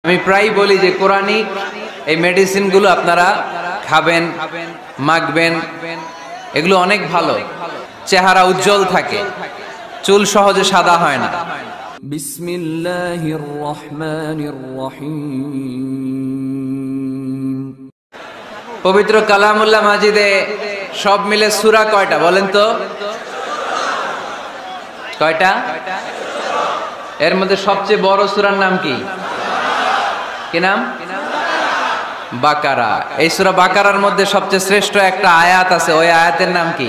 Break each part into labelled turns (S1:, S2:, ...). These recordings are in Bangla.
S1: আমি প্রায় বলি যে কোরআনিক এই মেডিসিনগুলো আপনারা খাবেন, মাখবেন, এগুলো অনেক ভালো। চেহারা উজ্জ্বল থাকে, চুল সহজে সাদা হয় না।
S2: বিসমিল্লাহির রহমানির রহিম।
S1: পবিত্র কালামুল্লাহ মাজিদে সব মিলে সূরা কয়টা বলেন তো? কয়টা? এর মধ্যে সবচেয়ে বড় সূরার নাম কি? কি নাম? বাকারা। এই সূরা বাকারার মধ্যে সবচেয়ে শ্রেষ্ঠ একটা আয়াত আছে, ওই আয়াতের নাম কি?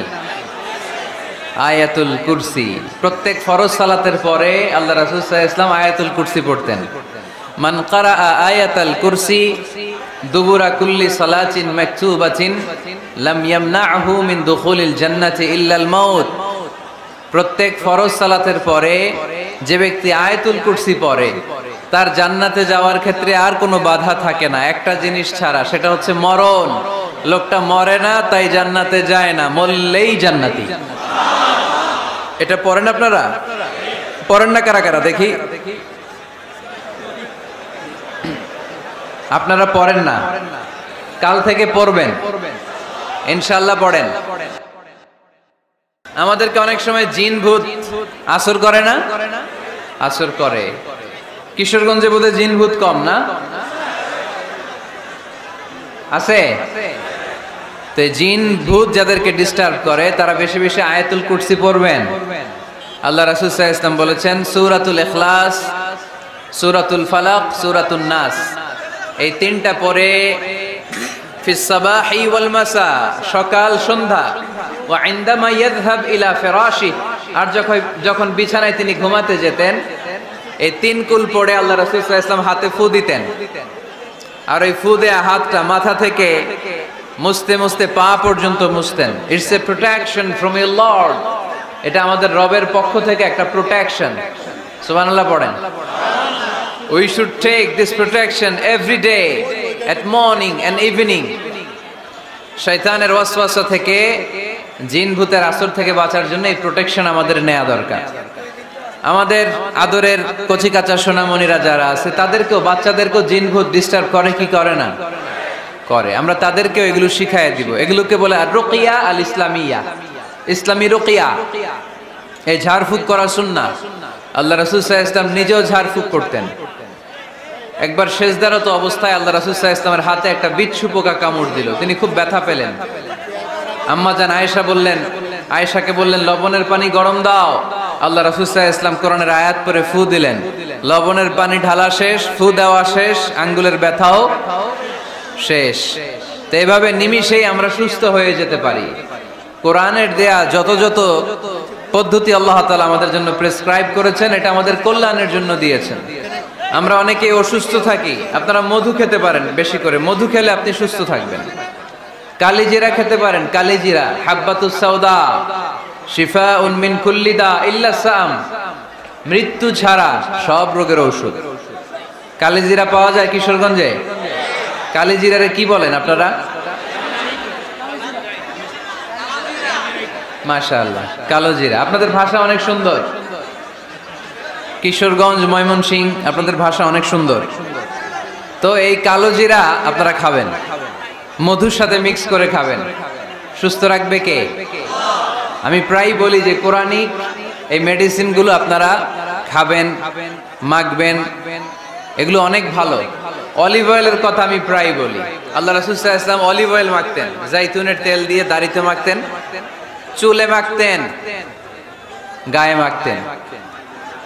S1: আয়াতুল কুরসি। প্রত্যেক ফরজ সালাতের পরে আল্লাহ রাসূল সাল্লাল্লাহু আলাইহি ওয়াসাল্লাম আয়াতুল কুরসি পড়তেন। মান ক্বারা আয়াতাল কুরসি দুবুরা কুল্লি সালাতিন মাকতুবাতিন লাম ইয়ামনাহু মিন দুখুলিল জান্নাতি ইল্লাল মাউত। প্রত্যেক ফরজ সালাতের পরে যে ব্যক্তি আয়াতুল কুরসি পড়ে তার জান্নাতে যাওয়ার ক্ষেত্রে আর কোনো বাধা থাকে না, একটা জিনিস ছাড়া, সেটা হচ্ছে মরণ। লোকটা মরে না তাই জান্নাতে যায় না, মরলেই জান্নাতি। এটা পড়েন আপনারা? পড়েন না কারা কারা দেখি? আপনারা পড়েন না, কাল থেকে পড়বেন ইনশাআল্লাহ। পড়েন। আমাদেরকে অনেক সময় জিন ভূত আসর করে না? আসর করে। কিশোরগঞ্জে বোধহয় জিন ভূত কম না? আছে? তো জিন ভূত যাদেরকে ডিস্টার্ব করে তারা বেশি বেশি আয়াতুল কুরসি পড়বেন। আল্লাহ রাসূল সাল্লাল্লাহু আলাইহি ওয়াসাল্লাম বলেছেন সূরাতুল ইখলাস, সূরাতুল ফালাক, সূরাতুন নাস, এই তিনটা পড়ে ফিস সাবাহি ওয়াল মাসা, সকাল সন্ধ্যা, ওয়া ইনদামা ইয়াযহাব ইলা ফিরাশি, আর যখন বিছানায় তিনি ঘুমাতে যেতেন এই তিন কুল পড়ে আল্লাহ রাসূল সাল্লাল্লাহু আলাইহি ওয়াসাল্লাম হাতে ফু দিতেন। আর ওই ফু দেয়া হাতটা মাথা থেকে মুছতে মুছতে পা পর্যন্ত মুছতেন। It's a protection from your lord. এটা আমাদের রবের পক্ষ থেকে একটা প্রোটেকশন। সুবহানাল্লাহ পড়েন। We should take this protection every day at morning and evening. শয়তানের ওয়াসওয়াসা থেকে, জিন ভূতের আসর থেকে বাঁচার জন্য এই প্রোটেকশন আমাদের নেওয়া দরকার। আমাদের আদরের কচিকাচা সোনামণিরা যারা আছে তাদেরকেও, বাচ্চাদেরকেও জিন ভূত ডিস্টার্ব করে কি করে না? করে। আমরা তাদেরকেও এগুলো শিখাইয়া দিব। এগুলোকে বলে আর রুকিয়া আল ইসলামিয়া, ইসলামী রুকিয়া। এই ঝাড়ফুঁক করা সুন্নাহ। আল্লাহ রাসূল সাল্লাল্লাহু আলাইহি ওয়াসাল্লাম নিজেও ঝাড়ফুঁক করতেন। একবার সেজদারত অবস্থায় আল্লাহ রাসূল সাল্লাল্লাহু আলাইহি ওয়াসাল্লামের হাতে একটা বিচ্ছু পোকা কামড় দিল। তিনি খুব ব্যথা পেলেন। আম্মা জান আয়েশাকে বললেন লবণের পানি গরম দাও। আল্লাহ রাসূল সাল্লাল্লাহু আলাইহি ওয়াসাল্লাম কোরআনের আয়াত পড়ে ফু দিলেন। লবণের পানি ঢালা শেষ, ফু দেওয়া শেষ, আঙ্গুলের ব্যথাও শেষ। তো এইভাবে নিমিষেই আমরা সুস্থ হয়ে যেতে পারি। কোরআনের দেয়া যত যত পদ্ধতি আল্লাহ তাআলা আমাদের জন্য প্রেসক্রাইব করেছেন, এটা আমাদের কল্যাণের জন্য দিয়েছেন। আমরা অনেকেই অসুস্থ থাকি। আপনারা মধু খেতে পারেন, বেশি করে মধু খেলে আপনি সুস্থ থাকবেন। কালিজিরা খেতে পারেন, কালিজিরা, হাব্বাতুস সাউদা শিফাউন মিন কুল্লি দা ইল্লা সাম, মৃত্যু ছাড়া সব রোগের ঔষধ। কালিজিরা পাওয়া যায় কিশোরগঞ্জে। কালিজিরারে কি বলেন আপনারা? মাশাআল্লাহ, কালোজিরা। আপনাদের ভাষা অনেক সুন্দর। কিশোরগঞ্জ, ময়মনসিংহ, আপনাদের ভাষা অনেক সুন্দর। তো এই কালোজিরা আপনারা খাবেন, মধুর সাথে মিক্স করে খাবেন। সুস্থ রাখবে কে? আমি প্রায় বলি যে কোরআনিক এই মেডিসিনগুলো আপনারা খাবেন, মাখবেন, এগুলো অনেক ভালো। অলিভ অয়েলের কথা আমি প্রায় বলি। আল্লাহ রাসূল সাল্লাল্লাহু আলাইহি ওয়াসাল্লাম অলিভ অয়েল মাখতেন, জাইতুনের তেল দিয়ে দাড়িতে মাখতেন, চুলে মাখতেন, গায়ে মাখতেন।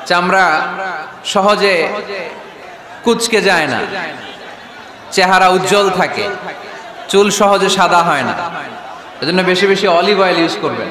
S1: চামড়া সহজে কুঁচকে যায় না, চেহারা উজ্জ্বল থাকে, চুল সহজে সাদা হয় না। এজন্য বেশি বেশি অলিভ অয়েল ইউজ করবেন।